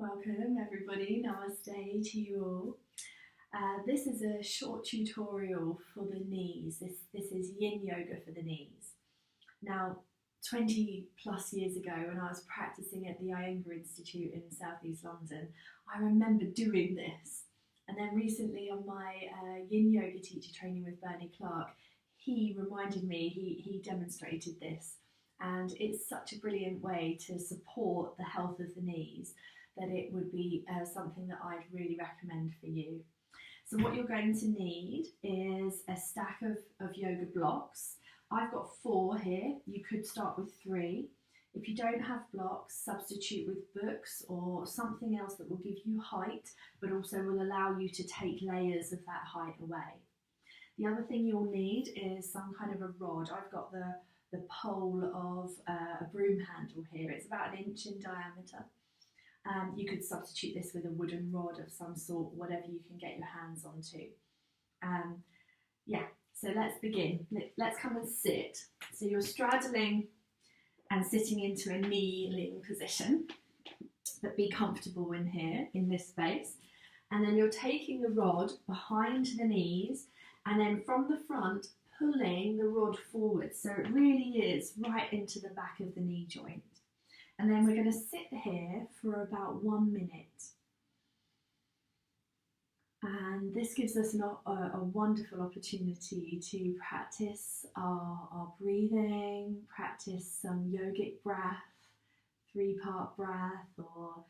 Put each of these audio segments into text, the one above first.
Welcome everybody, namaste to you all. This is a short tutorial for the knees. This is yin yoga for the knees. Now, 20 plus years ago when I was practicing at the Iyengar Institute in southeast London, I remember doing this. And then recently on my yin yoga teacher training with Bernie Clark, he reminded me, he demonstrated this. And it's such a brilliant way to support the health of the knees that it would be something that I'd really recommend for you. So what you're going to need is a stack of yoga blocks. I've got 4 here. You could start with 3. If you don't have blocks, substitute with books or something else that will give you height, but also will allow you to take layers of that height away. The other thing you'll need is some kind of a rod. I've got the pole of a broom handle here. It's about 1 inch in diameter. You could substitute this with a wooden rod of some sort, whatever you can get your hands onto. So let's begin. Let's come and sit. So you're straddling and sitting into a kneeling position, but be comfortable in here, in this space. And then you're taking the rod behind the knees and then from the front, pulling the rod forward. So it really is right into the back of the knee joint. And then we're going to sit here for about 1 minute. And this gives us a wonderful opportunity to practice our breathing, practice some yogic breath, 3-part breath, or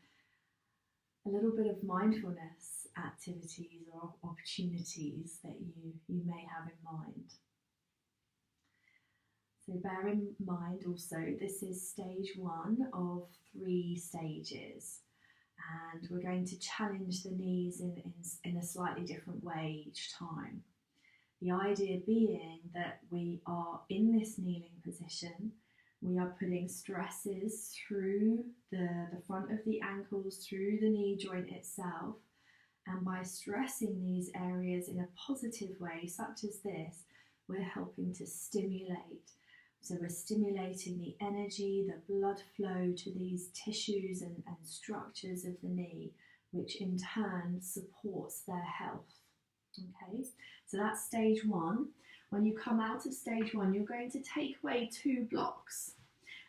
a little bit of mindfulness activities or opportunities that you may have in mind. So bear in mind also, this is stage 1 of 3 stages. And we're going to challenge the knees in a slightly different way each time. The idea being that we are in this kneeling position, we are putting stresses through the front of the ankles, through the knee joint itself, and by stressing these areas in a positive way, such as this, we're helping to stimulate. So we're stimulating the energy, the blood flow to these tissues and structures of the knee, which in turn supports their health. Okay, so that's stage 1. When you come out of stage 1, you're going to take away 2 blocks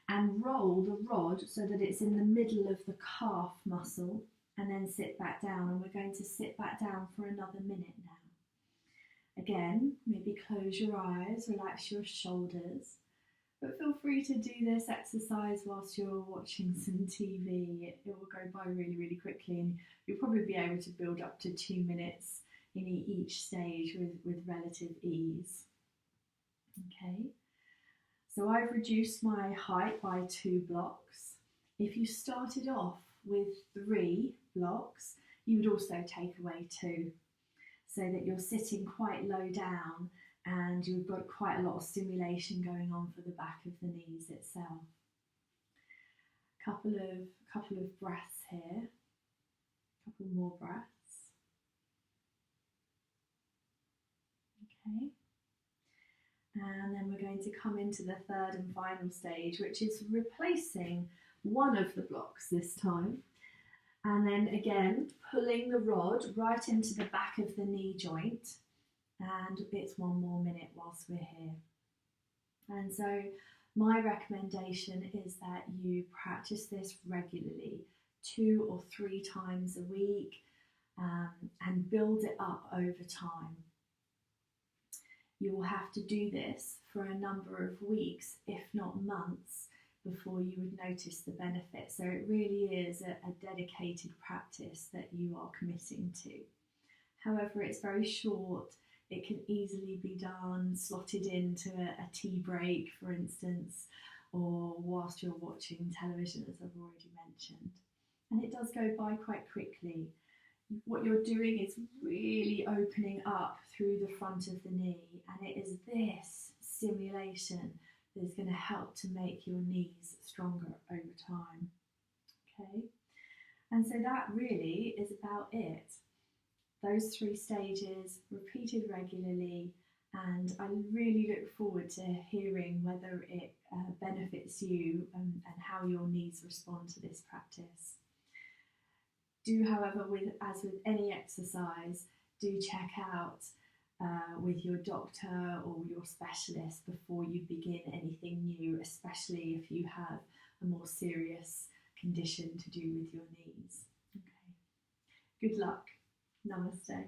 and roll the rod so that it's in the middle of the calf muscle, and then sit back down. And we're going to sit back down for another minute now. Again, maybe close your eyes, relax your shoulders. But feel free to do this exercise whilst you're watching some TV. It will go by really, really quickly, and you'll probably be able to build up to 2 minutes in each stage with relative ease. Okay, so I've reduced my height by 2 blocks. If you started off with 3 blocks, you would also take away 2, so that you're sitting quite low down and you've got quite a lot of stimulation going on for the back of the knees itself. Couple of breaths here, couple more breaths. Okay, and then we're going to come into the 3rd and final stage, which is replacing one of the blocks this time. And then again, pulling the rod right into the back of the knee joint. And it's 1 more minute whilst we're here. And so my recommendation is that you practice this regularly, 2 or 3 times a week, and build it up over time. You will have to do this for a number of weeks, if not months, before you would notice the benefit. So it really is a dedicated practice that you are committing to. However, it's very short. It can easily be done, slotted into a tea break, for instance, or whilst you're watching television, as I've already mentioned. And it does go by quite quickly. What you're doing is really opening up through the front of the knee, and it is this stimulation that is going to help to make your knees stronger over time. Okay, and so that really is about it. Those 3 stages repeated regularly, and I really look forward to hearing whether it benefits you and how your knees respond to this practice. Do, however, as with any exercise, do check out with your doctor or your specialist before you begin anything new, especially if you have a more serious condition to do with your knees. Okay. Good luck. Namaste.